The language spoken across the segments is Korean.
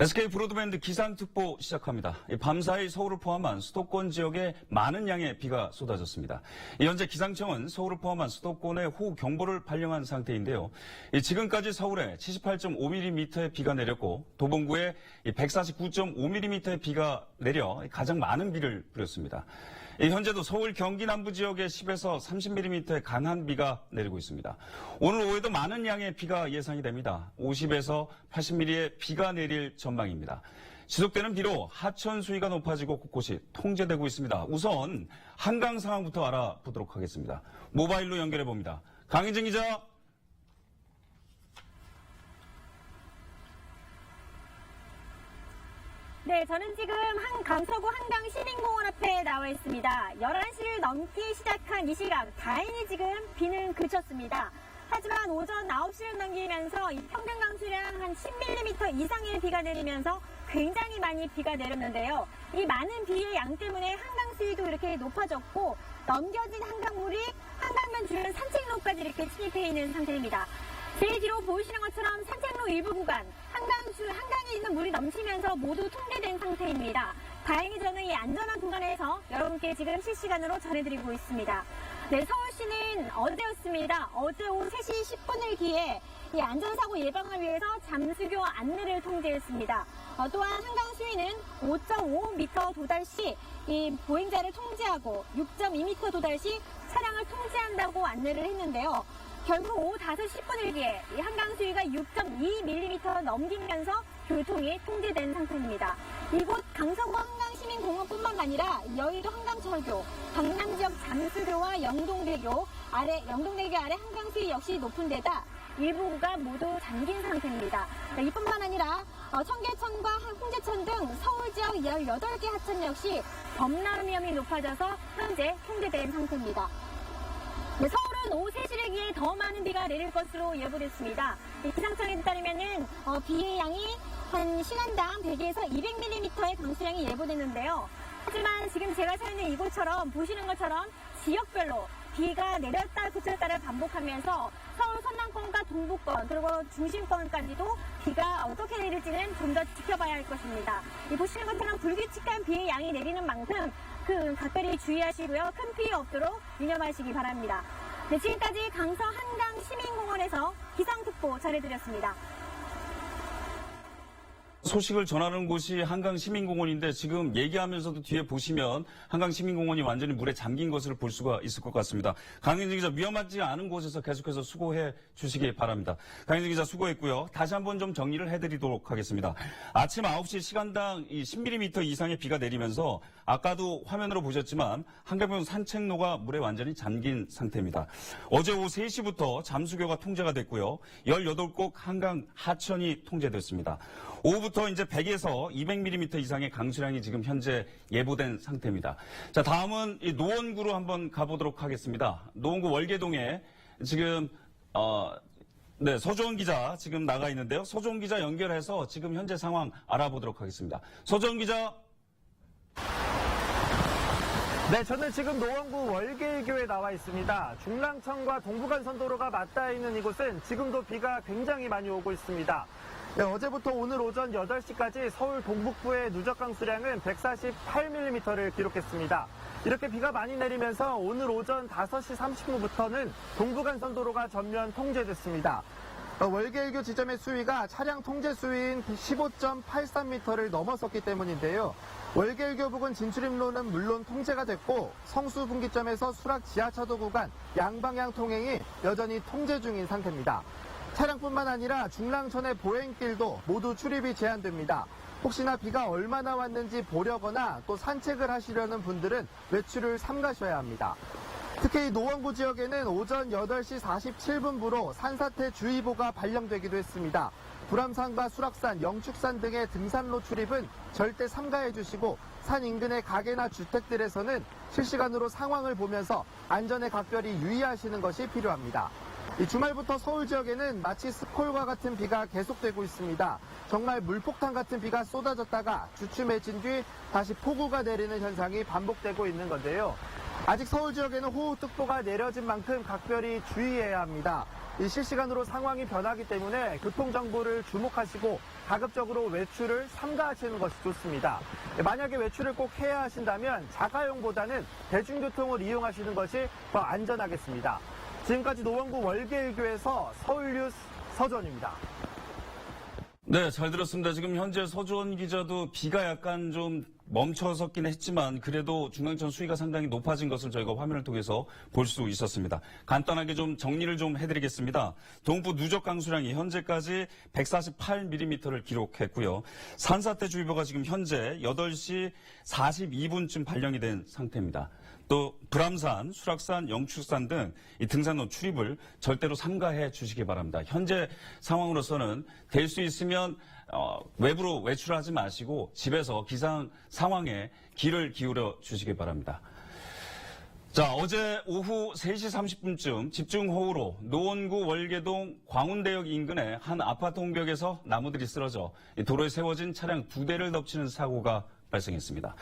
SK 브로드밴드 기상특보 시작합니다. 밤사이 서울을 포함한 수도권 지역에 많은 양의 비가 쏟아졌습니다. 현재 기상청은 서울을 포함한 수도권에 호우경보를 발령한 상태인데요. 지금까지 서울에 78.5mm의 비가 내렸고 도봉구에 149.5mm의 비가 내려 가장 많은 비를 뿌렸습니다. 현재도 서울 경기 남부 지역에 10에서 30mm의 강한 비가 내리고 있습니다. 오늘 오후에도 많은 양의 비가 예상이 됩니다. 50에서 80mm의 비가 내릴 전망입니다. 지속되는 비로 하천 수위가 높아지고 곳곳이 통제되고 있습니다. 우선 한강 상황부터 알아보도록 하겠습니다. 모바일로 연결해 봅니다. 강희정 기자. 네, 저는 지금 강서구 한강 시민공원 앞에 나와 있습니다. 11시를 넘기 시작한 이 시각, 다행히 지금 비는 그쳤습니다. 하지만 오전 9시를 넘기면서 이 평균 강수량 한 10mm 이상의 비가 내리면서 굉장히 많이 비가 내렸는데요. 이 많은 비의 양 때문에 한강 수위도 이렇게 높아졌고 넘겨진 한강물이 한강변 주변 산책로까지 이렇게 침입해 있는 상태입니다. 제 뒤로 보이시는 것처럼 산책로 일부 구간, 한강에 있는 물이 넘치면서 모두 통제된 상태입니다. 다행히 저는 이 안전한 공간에서 여러분께 지금 실시간으로 전해드리고 있습니다. 네, 서울시는 어제였습니다. 어제 오후 3시 10분을 기해 이 안전사고 예방을 위해서 잠수교 안내를 통제했습니다. 또한 한강 수위는 5.5m 도달 시 이 보행자를 통제하고 6.2m 도달 시 차량을 통제한다고 안내를 했는데요. 결국 오후 5시 10분을 기해 이 한강 수위가 6.2mm 넘기면서 교통이 통제된 상태입니다. 이곳 강서구 한강시민공원뿐만 아니라 여의도 한강철교, 강남 지역 잠수교와 영동대교 아래 한강 수위 역시 높은 데다 일부 구간 모두 잠긴 상태입니다. 이뿐만 아니라 청계천과 홍제천 등 서울 지역 18개 하천 역시 범람 위험이 높아져서 현재 통제된 상태입니다. 네, 서울은 오후 3시를 기해 더 많은 비가 내릴 것으로 예보됐습니다. 기상청에 따르면은 비의 양이 한 시간당 100에서 200mm의 강수량이 예보됐는데요. 하지만 지금 제가 서 있는 이곳처럼 보시는 것처럼 지역별로 비가 내렸다 그쳤다를 반복하면서 서울 서남권과 동부권 그리고 중심권까지도 비가 어떻게 내릴지는 좀 더 지켜봐야 할 것입니다. 보시는 것처럼 불규칙한 비의 양이 내리는 만큼 각별히 주의하시고요. 큰 피해 없도록 유념하시기 바랍니다. 네, 지금까지 강서 한강 시민공원에서 기상특보 전해드렸습니다. 소식을 전하는 곳이 한강시민공원인데 지금 얘기하면서도 뒤에 보시면 한강시민공원이 완전히 물에 잠긴 것을 볼 수가 있을 것 같습니다. 강현진 기자, 위험하지 않은 곳에서 계속해서 수고해 주시기 바랍니다. 강현진 기자 수고했고요. 다시 한번 좀 정리를 해드리도록 하겠습니다. 아침 9시 시간당 10mm 이상의 비가 내리면서 아까도 화면으로 보셨지만 한강변 산책로가 물에 완전히 잠긴 상태입니다. 어제 오후 3시부터 잠수교가 통제가 됐고요. 18곳 한강 하천이 통제됐습니다. 오후부터 이제 100에서 200mm 이상의 강수량이 지금 현재 예보된 상태입니다. 자, 다음은 이 노원구로 한번 가보도록 하겠습니다. 노원구 월계동에 지금 네, 서주원 기자 지금 나가 있는데요. 서주원 기자 연결해서 지금 현재 상황 알아보도록 하겠습니다. 서주원 기자. 네, 저는 지금 노원구 월계교에 나와 있습니다. 중랑천과 동부간선도로가 맞닿아 있는 이곳은 지금도 비가 굉장히 많이 오고 있습니다. 네, 어제부터 오늘 오전 8시까지 서울 동북부의 누적 강수량은 148mm를 기록했습니다. 이렇게 비가 많이 내리면서 오늘 오전 5시 30분부터는 동부간선도로가 전면 통제됐습니다. 월계일교 지점의 수위가 차량 통제 수위인 15.83m를 넘어섰기 때문인데요. 월계일교 부근 진출입로는 물론 통제가 됐고 성수분기점에서 수락 지하차도 구간 양방향 통행이 여전히 통제 중인 상태입니다. 차량뿐만 아니라 중랑천의 보행길도 모두 출입이 제한됩니다. 혹시나 비가 얼마나 왔는지 보려거나 또 산책을 하시려는 분들은 외출을 삼가셔야 합니다. 특히 노원구 지역에는 오전 8시 47분부로 산사태 주의보가 발령되기도 했습니다. 불암산과 수락산, 영축산 등의 등산로 출입은 절대 삼가해 주시고 산 인근의 가게나 주택들에서는 실시간으로 상황을 보면서 안전에 각별히 유의하시는 것이 필요합니다. 이 주말부터 서울 지역에는 마치 스콜과 같은 비가 계속되고 있습니다. 정말 물폭탄 같은 비가 쏟아졌다가 주춤해진 뒤 다시 폭우가 내리는 현상이 반복되고 있는 건데요. 아직 서울 지역에는 호우특보가 내려진 만큼 각별히 주의해야 합니다. 이 실시간으로 상황이 변하기 때문에 교통정보를 주목하시고 가급적으로 외출을 삼가하시는 것이 좋습니다. 만약에 외출을 꼭 해야 하신다면 자가용보다는 대중교통을 이용하시는 것이 더 안전하겠습니다. 지금까지 노원구 월계일교에서 서울뉴스 서주원입니다. 네, 잘 들었습니다. 지금 현재 서주원 기자도 비가 약간 좀 멈춰섰긴 했지만 그래도 중랑천 수위가 상당히 높아진 것을 저희가 화면을 통해서 볼 수 있었습니다. 간단하게 좀 정리를 좀 해드리겠습니다. 동부 누적 강수량이 현재까지 148mm를 기록했고요. 산사태주의보가 지금 현재 8시 42분쯤 발령이 된 상태입니다. 또 불암산, 수락산, 영축산 등 이 등산로 출입을 절대로 삼가해 주시기 바랍니다. 현재 상황으로서는 될 수 있으면 외부로 외출하지 마시고 집에서 기상 상황에 귀를 기울여 주시기 바랍니다. 자, 어제 오후 3시 30분쯤 집중호우로 노원구 월계동 광운대역 인근의 한 아파트 홍벽에서 나무들이 쓰러져 도로에 세워진 차량 2대를 덮치는 사고가 발생했습니다.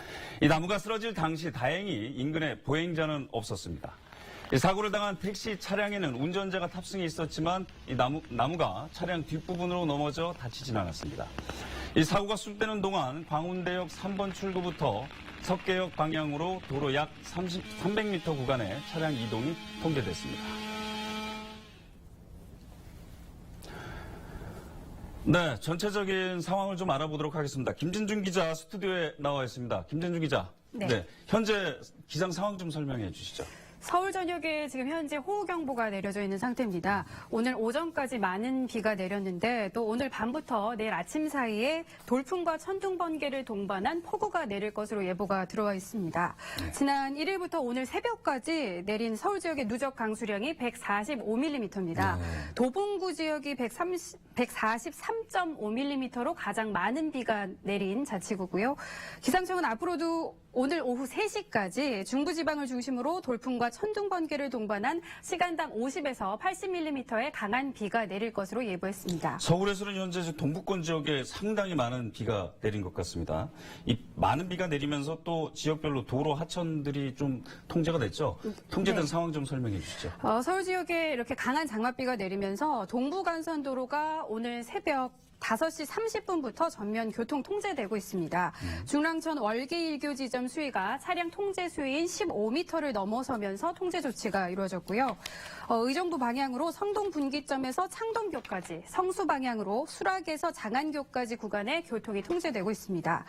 이 나무가 쓰러질 당시 다행히 인근에 보행자는 없었습니다. 이 사고를 당한 택시 차량에는 운전자가 탑승해 있었지만 이 나무가 차량 뒷부분으로 넘어져 다치진 않았습니다. 이 사고가 쑥되는 동안 광운대역 3번 출구부터 석계역 방향으로 도로 약 300m 구간의 차량 이동이 통제됐습니다. 네, 전체적인 상황을 좀 알아보도록 하겠습니다. 김진중 기자 스튜디오에 나와 있습니다. 김진중 기자, 네. 현재 기상 상황 좀 설명해 주시죠. 서울 전역에 지금 현재 호우경보가 내려져 있는 상태입니다. 오늘 오전까지 많은 비가 내렸는데 또 오늘 밤부터 내일 아침 사이에 돌풍과 천둥 번개를 동반한 폭우가 내릴 것으로 예보가 들어와 있습니다. 지난 1일부터 오늘 새벽까지 내린 서울 지역의 누적 강수량이 145mm입니다. 도봉구 지역이 143.5mm로 가장 많은 비가 내린 자치구고요. 기상청은 앞으로도 오늘 오후 3시까지 중부지방을 중심으로 돌풍과 천둥 번개를 동반한 시간당 50에서 80mm의 강한 비가 내릴 것으로 예보했습니다. 서울에서는 현재 동부권 지역에 상당히 많은 비가 내린 것 같습니다. 이 많은 비가 내리면서 또 지역별로 도로 하천들이 좀 통제가 됐죠? 통제된 네. 상황 좀 설명해 주시죠. 서울 지역에 이렇게 강한 장맛비가 내리면서 동부간선도로가 오늘 새벽 5시 30분부터 전면 교통 통제되고 있습니다. 중랑천 월계일교 지점 수위가 차량 통제 수위인 15m를 넘어서면서 통제 조치가 이루어졌고요. 의정부 방향으로 성동 분기점에서 창동교까지, 성수 방향으로 수락에서 장안교까지 구간에 교통이 통제되고 있습니다.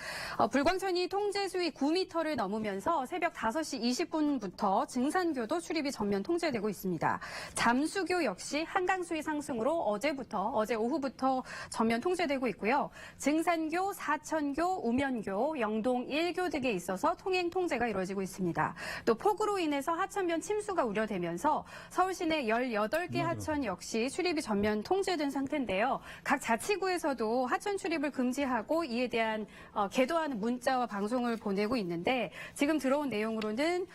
불광천이 통제 수위 9m를 넘으면서 새벽 5시 20분부터 증산교도 출입이 전면 통제되고 있습니다. 잠수교 역시 한강 수위 상승으로 어제 오후부터 전면 통제되고 있고요. 증산교, 사천교, 우면교, 영동 1교 등에 있어서 통행 통제가 이루어지고 있습니다. 또 폭우로 인해서 하천변 침수가 우려되면서 서울 시내 18개 하천 역시 출입이 전면 통제된 상태인데요. 각 자치구에서도 하천 출입을 금지하고 이에 대한 계도하는 문자와 방송을 보내고 있는데 지금 들어온 내용으로는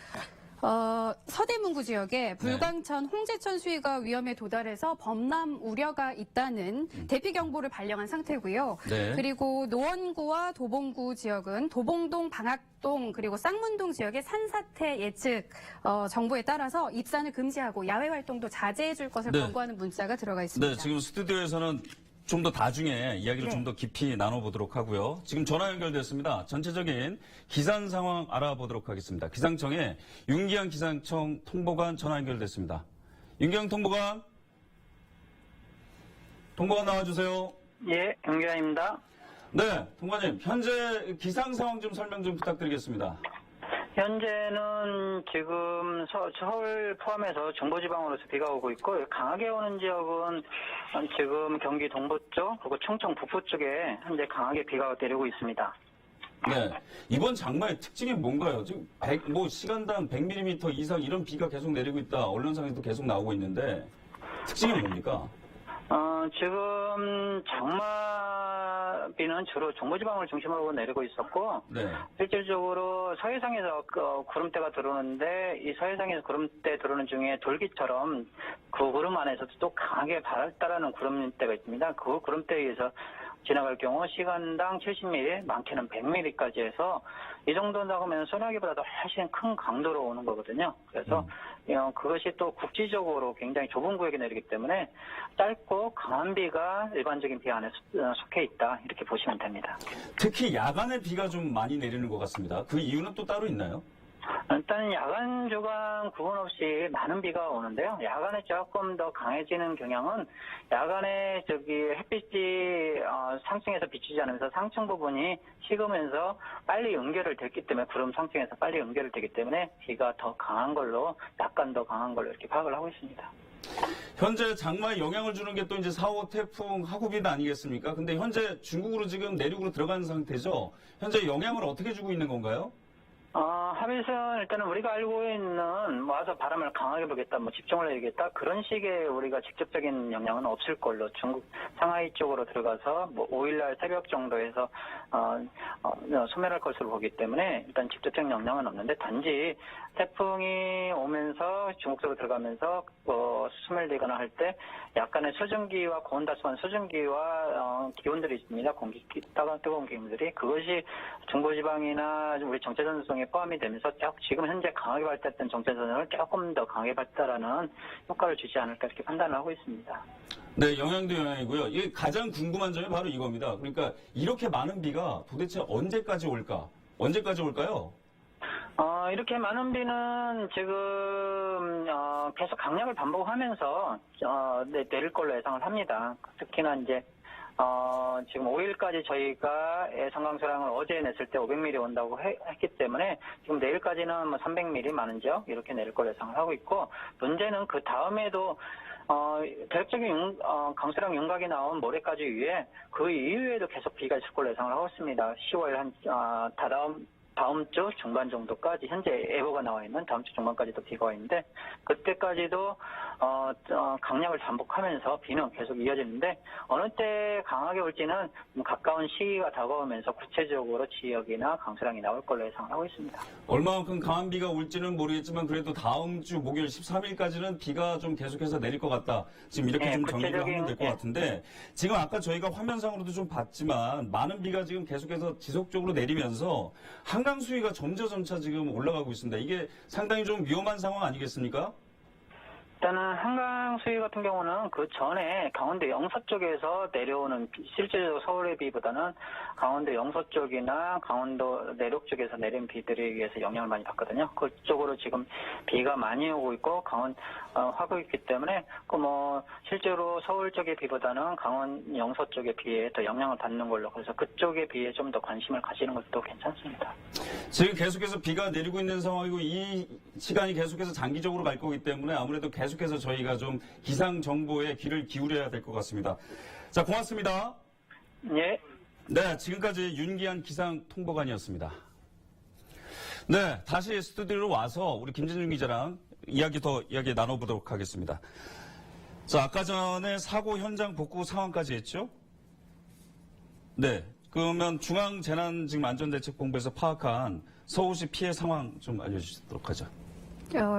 서대문구 지역에 불광천, 홍제천 수위가 위험에 도달해서 범람 우려가 있다는 대피 경보를 발령한 상태고요. 네. 그리고 노원구와 도봉구 지역은 도봉동, 방학동 그리고 쌍문동 지역의 산사태 예측 정보에 따라서 입산을 금지하고 야외 활동도 자제해 줄 것을 네. 권고하는 문자가 들어가 있습니다. 네, 지금 스튜디오에서는 좀 더 나중에 이야기를 네. 좀 더 깊이 나눠보도록 하고요. 지금 전화 연결됐습니다. 전체적인 기상 상황 알아보도록 하겠습니다. 기상청에 윤기한 기상청 통보관 전화 연결됐습니다. 윤기한 통보관 나와주세요. 예, 윤기한입니다. 네, 통관님 현재 기상 상황 좀 설명 좀 부탁드리겠습니다. 현재는 지금 서울 포함해서 중부지방으로서 비가 오고 있고 강하게 오는 지역은 지금 경기 동부 쪽 그리고 충청 북부 쪽에 현재 강하게 비가 내리고 있습니다. 네, 이번 장마의 특징이 뭔가요? 지금 시간당 100mm 이상 이런 비가 계속 내리고 있다. 언론상에도 계속 나오고 있는데 특징이 뭡니까? 지금 장마비는 주로 중부지방을 중심으로 내리고 있었고, 네. 실질적으로 서해상에서 구름대가 들어오는데, 이 서해상에서 구름대 들어오는 중에 돌기처럼 그 구름 안에서도 또 강하게 발달하는 구름대가 있습니다. 그 구름대에 의해서 지나갈 경우 시간당 70mm, 많게는 100mm까지 해서 이 정도 나가면 소나기보다도 훨씬 큰 강도로 오는 거거든요. 그래서 그것이 또 국지적으로 굉장히 좁은 구역에 내리기 때문에 짧고 강한 비가 일반적인 비 안에 속해 있다 이렇게 보시면 됩니다. 특히 야간에 비가 좀 많이 내리는 것 같습니다. 그 이유는 또 따로 있나요? 일단 야간 주간 구분 없이 많은 비가 오는데요. 야간에 조금 더 강해지는 경향은 야간에 햇빛이 상층에서 비치지 않으면서 상층 부분이 식으면서 빨리 연결을 됐기 때문에 구름 상층에서 빨리 연결을 되기 때문에 비가 더 강한 걸로 약간 더 강한 걸로 이렇게 파악을 하고 있습니다. 현재 장마에 영향을 주는 게 또 이제 4호 태풍 하구빈 아니겠습니까? 근데 현재 중국으로 지금 내륙으로 들어가는 상태죠. 현재 영향을 어떻게 주고 있는 건가요? 하빌은 일단은 우리가 알고 있는 와서 바람을 강하게 불겠다, 집중을 해야겠다 그런 식의 우리가 직접적인 영향은 없을 걸로 중국 상하이 쪽으로 들어가서 5일날 새벽 정도에서 소멸할 것으로 보기 때문에 일단 직접적인 영향은 없는데 단지 태풍이 오면서 중국 쪽으로 들어가면서 소멸되거나 할 때 약간의 수증기와 고온다소한 수증기와 기온들이 있습니다. 뜨거운 기온들이 그것이 중부지방이나 우리 정체전송에 포함이 되면서 지금 현재 강하게 발달했던 정체전선을 조금 더 강하게 발달하는 효과를 주지 않을까 이렇게 판단을 하고 있습니다. 네, 영향도 영향이고요. 이게 가장 궁금한 점이 바로 이겁니다. 그러니까 이렇게 많은 비가 도대체 언제까지 올까? 언제까지 올까요? 이렇게 많은 비는 지금 계속 강약을 반복하면서 내릴 걸로 예상을 합니다. 특히나 이제 지금 5일까지 저희가 예상 강수량을 어제 냈을 때 500mm 온다고 했기 때문에 지금 내일까지는 300mm 많은 지역 이렇게 내릴 걸로 예상을 하고 있고 문제는 그 다음에도 대략적인 강수량 윤곽이 나온 모레까지 위에 그 이후에도 계속 비가 있을 걸로 예상을 하고 있습니다. 10월 다음 주 중반 정도까지 현재 예보가 나와 있는 다음 주 중반까지도 비가 와 있는데 그때까지도 강약을 반복하면서 비는 계속 이어지는데 어느 때 강하게 올지는 가까운 시기가 다가오면서 구체적으로 지역이나 강수량이 나올 걸로 예상을 하고 있습니다. 얼마만큼 강한 비가 올지는 모르겠지만 그래도 다음 주 목요일 13일까지는 비가 좀 계속해서 내릴 것 같다. 지금 이렇게 좀 정리를 하면 될 것 같은데 지금 아까 저희가 화면상으로도 좀 봤지만 많은 비가 지금 계속해서 지속적으로 내리면서 한강 수위가 점차 지금 올라가고 있습니다. 이게 상당히 좀 위험한 상황 아니겠습니까? 일단은 한강 수위 같은 경우는 그 전에 강원도 영서 쪽에서 내려오는 실제로 서울의 비보다는 강원도 영서 쪽이나 강원도 내륙 쪽에서 내린 비들에 의해서 영향을 많이 받거든요. 그쪽으로 지금 비가 많이 오고 있고 하고 있기 때문에 실제로 서울 쪽의 비보다는 강원 영서 쪽의 비에 더 영향을 받는 걸로 그래서 그쪽의 비에 좀 더 관심을 가지는 것도 괜찮습니다. 지금 계속해서 비가 내리고 있는 상황이고 이 시간이 계속해서 장기적으로 갈 거기 때문에 아무래도 계속해서 저희가 좀 기상 정보에 귀를 기울여야 될 것 같습니다. 자, 고맙습니다. 예. 네, 지금까지 윤기한 기상통보관이었습니다. 네, 다시 스튜디오로 와서 우리 김진중 기자랑 이야기 나눠보도록 하겠습니다. 자, 아까 전에 사고 현장 복구 상황까지 했죠? 네, 그러면 중앙재난안전대책본부에서 파악한 서울시 피해 상황 좀 알려주시도록 하죠.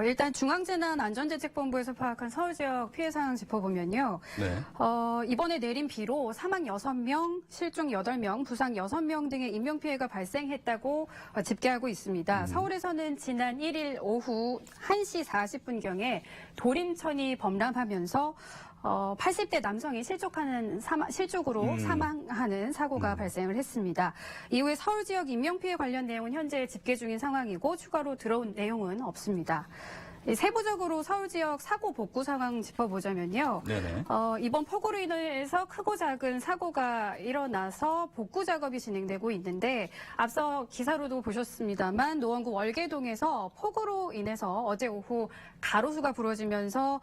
일단 중앙재난안전대책본부에서 파악한 서울 지역 피해 상황 짚어보면요. 네. 이번에 내린 비로 사망 6명, 실종 8명, 부상 6명 등의 인명피해가 발생했다고 집계하고 있습니다. 서울에서는 지난 1일 오후 1시 40분경에 도림천이 범람하면서 80대 남성이 실족으로 사망하는 사고가 발생을 했습니다. 이후에 서울 지역 인명피해 관련 내용은 현재 집계 중인 상황이고 추가로 들어온 내용은 없습니다. 세부적으로 서울 지역 사고 복구 상황 짚어보자면요. 네네. 이번 폭우로 인해서 크고 작은 사고가 일어나서 복구 작업이 진행되고 있는데 앞서 기사로도 보셨습니다만 노원구 월계동에서 폭우로 인해서 어제 오후 가로수가 부러지면서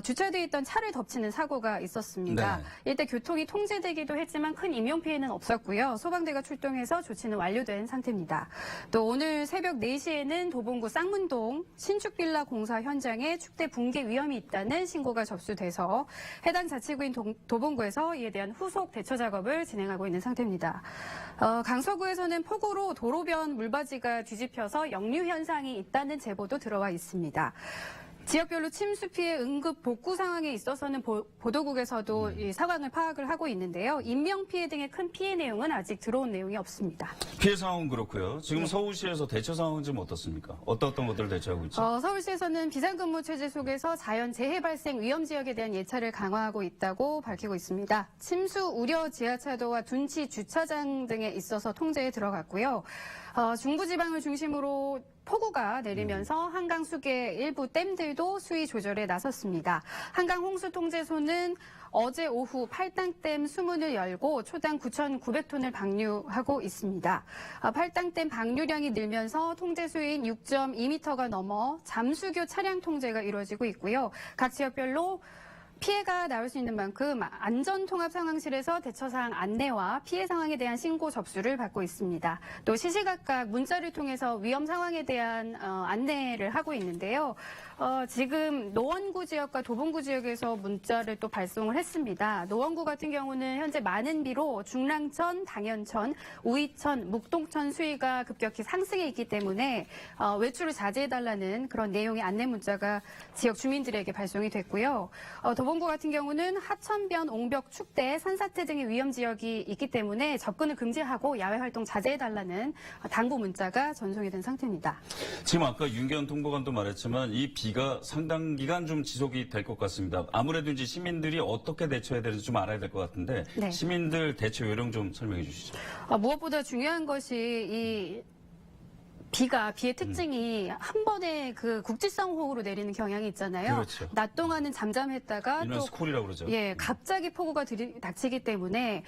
주차되어 있던 차를 덮치는 사고가 있었습니다. 네. 이때 교통이 통제되기도 했지만 큰 인명피해는 없었고요. 소방대가 출동해서 조치는 완료된 상태입니다. 또 오늘 새벽 4시에는 도봉구 쌍문동 신축빌라 공사 현장에 축대 붕괴 위험이 있다는 신고가 접수돼서 해당 자치구인 도봉구에서 이에 대한 후속 대처 작업을 진행하고 있는 상태입니다. 강서구에서는 폭우로 도로변 물바지가 뒤집혀서 역류 현상이 있다는 제보도 들어와 있습니다. 지역별로 침수 피해 응급 복구 상황에 있어서는 보도국에서도 이 상황을 파악을 하고 있는데요. 인명 피해 등의 큰 피해 내용은 아직 들어온 내용이 없습니다. 피해 상황은 그렇고요. 지금 서울시에서 대처 상황은 좀 어떻습니까? 어떤 것들을 대처하고 있죠? 서울시에서는 비상근무 체제 속에서 자연 재해 발생 위험 지역에 대한 예찰을 강화하고 있다고 밝히고 있습니다. 침수 우려 지하차도와 둔치 주차장 등에 있어서 통제에 들어갔고요. 중부지방을 중심으로 폭우가 내리면서 한강 수계 일부 댐들도 수위 조절에 나섰습니다. 한강 홍수통제소는 어제 오후 팔당댐 수문을 열고 초당 9,900톤을 방류하고 있습니다. 팔당댐 방류량이 늘면서 통제수위인 6.2m가 넘어 잠수교 차량 통제가 이루어지고 있고요. 각 지역별로 피해가 나올 수 있는 만큼 안전통합상황실에서 대처사항 안내와 피해 상황에 대한 신고 접수를 받고 있습니다. 또 시시각각 문자를 통해서 위험 상황에 대한 안내를 하고 있는데요. 지금 노원구 지역과 도봉구 지역에서 문자를 또 발송을 했습니다. 노원구 같은 경우는 현재 많은 비로 중랑천, 당연천, 우이천, 묵동천 수위가 급격히 상승해 있기 때문에 외출을 자제해달라는 그런 내용의 안내 문자가 지역 주민들에게 발송이 됐고요. 도봉구 같은 경우는 하천변, 옹벽, 축대, 산사태 등의 위험 지역이 있기 때문에 접근을 금지하고 야외 활동 자제해달라는 당부 문자가 전송이 된 상태입니다. 지금 아까 윤기현 통보관도 말했지만 이 비가 상당 기간 좀 지속이 될 것 같습니다. 아무래도 이제 시민들이 어떻게 대처해야 되는지 좀 알아야 될 것 같은데 네. 시민들 대처 요령 좀 설명해 주시죠. 무엇보다 중요한 것이 이 비의 특징이 한 번에 그 국지성 호우로 내리는 경향이 있잖아요. 그렇죠. 낮 동안은 잠잠했다가 일명 또 스콜이라고 그러죠. 갑자기 폭우가 닥치기 때문에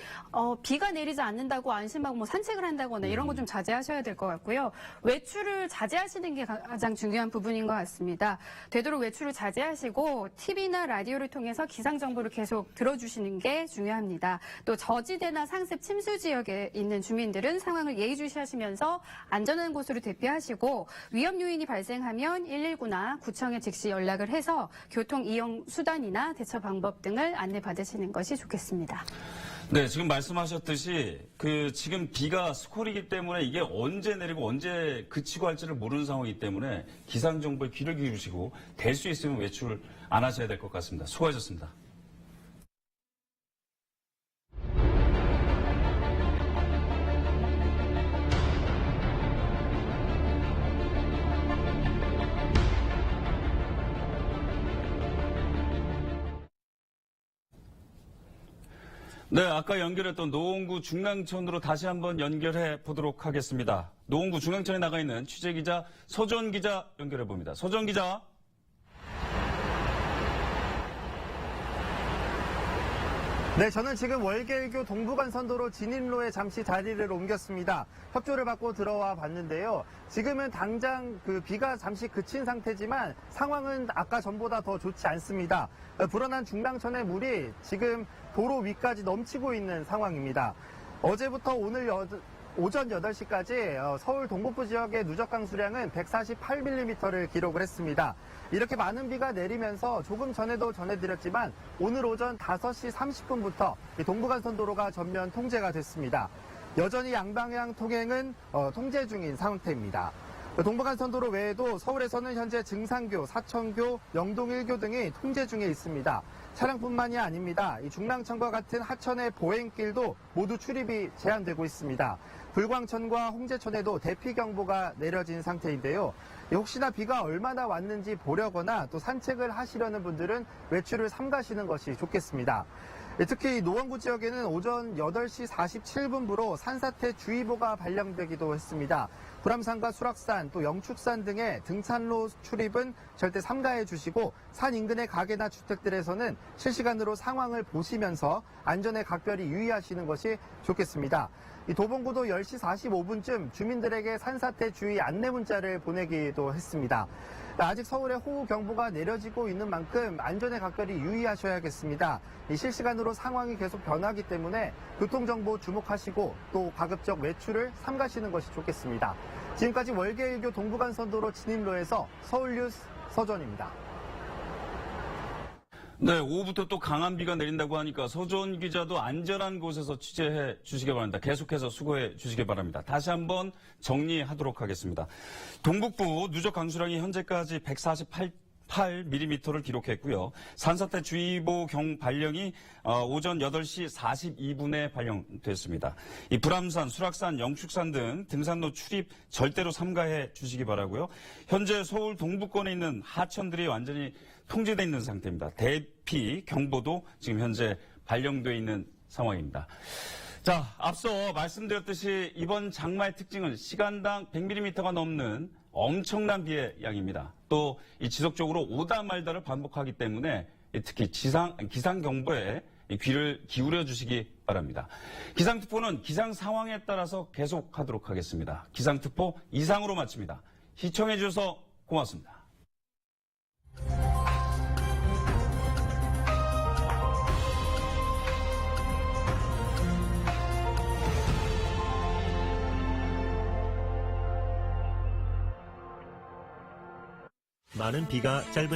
비가 내리지 않는다고 안심하고 뭐 산책을 한다거나 이런 거 좀 자제하셔야 될 것 같고요. 외출을 자제하시는 게 가장 중요한 부분인 것 같습니다. 되도록 외출을 자제하시고 TV나 라디오를 통해서 기상 정보를 계속 들어주시는 게 중요합니다. 또 저지대나 상습 침수 지역에 있는 주민들은 상황을 예의주시하시면서 안전한 곳으로 대피하시고 위험 요인이 발생하면 119나 구청에 즉시 연락을 해서 교통 이용 수단이나 대처 방법 등을 안내받으시는 것이 좋겠습니다. 네, 지금 말씀하셨듯이 지금 비가 스콜이기 때문에 이게 언제 내리고 언제 그치고 할지를 모르는 상황이기 때문에 기상 정보에 귀를 기울이시고 될 수 있으면 외출 안 하셔야 될 것 같습니다. 수고하셨습니다. 네, 아까 연결했던 노원구 중랑천으로 다시 한번 연결해 보도록 하겠습니다. 노원구 중랑천에 나가 있는 취재기자 서전 기자 연결해 봅니다. 서전 기자. 네, 저는 지금 월계일교 동부간선도로 진입로에 잠시 자리를 옮겼습니다. 협조를 받고 들어와 봤는데요. 지금은 당장 비가 잠시 그친 상태지만 상황은 아까 전보다 더 좋지 않습니다. 불어난 중랑천의 물이 지금 도로 위까지 넘치고 있는 상황입니다. 어제부터 오늘 오전 8시까지 서울 동북부 지역의 누적 강수량은 148mm를 기록을 했습니다. 이렇게 많은 비가 내리면서 조금 전에도 전해드렸지만 오늘 오전 5시 30분부터 동부간선도로가 전면 통제가 됐습니다. 여전히 양방향 통행은 통제 중인 상태입니다. 동부간선도로 외에도 서울에서는 현재 증산교, 사천교, 영동 1교 등이 통제 중에 있습니다. 차량뿐만이 아닙니다. 이 중랑천과 같은 하천의 보행길도 모두 출입이 제한되고 있습니다. 불광천과 홍제천에도 대피경보가 내려진 상태인데요. 혹시나 비가 얼마나 왔는지 보려거나 또 산책을 하시려는 분들은 외출을 삼가시는 것이 좋겠습니다. 특히 노원구 지역에는 오전 8시 47분부로 산사태 주의보가 발령되기도 했습니다. 불암산과 수락산 또 영축산 등의 등산로 출입은 절대 삼가해 주시고 산 인근의 가게나 주택들에서는 실시간으로 상황을 보시면서 안전에 각별히 유의하시는 것이 좋겠습니다. 이 도봉구도 10시 45분쯤 주민들에게 산사태 주의 안내 문자를 보내기도 했습니다. 아직 서울에 호우 경보가 내려지고 있는 만큼 안전에 각별히 유의하셔야겠습니다. 이 실시간으로 상황이 계속 변하기 때문에 교통정보 주목하시고 또 가급적 외출을 삼가시는 것이 좋겠습니다. 지금까지 월계일교 동부간선도로 진입로에서 서울뉴스 서전입니다. 네, 오후부터 또 강한 비가 내린다고 하니까 서전 기자도 안전한 곳에서 취재해 주시기 바랍니다. 계속해서 수고해 주시기 바랍니다. 다시 한번 정리하도록 하겠습니다. 동북부 누적 강수량이 현재까지 8mm를 기록했고요. 산사태 주의보 발령이 오전 8시 42분에 발령됐습니다. 이 불암산, 수락산, 영축산 등 등산로 출입 절대로 삼가해 주시기 바라고요. 현재 서울 동부권에 있는 하천들이 완전히 통제되어 있는 상태입니다. 대피 경보도 지금 현재 발령되어 있는 상황입니다. 자, 앞서 말씀드렸듯이 이번 장마의 특징은 시간당 100mm가 넘는 엄청난 비의 양입니다. 또 이 지속적으로 오다 말다를 반복하기 때문에 특히 기상경보에 귀를 기울여 주시기 바랍니다. 기상특보는 기상 상황에 따라서 계속하도록 하겠습니다. 기상특보 이상으로 마칩니다. 시청해 주셔서 고맙습니다. 많은 비가 짧은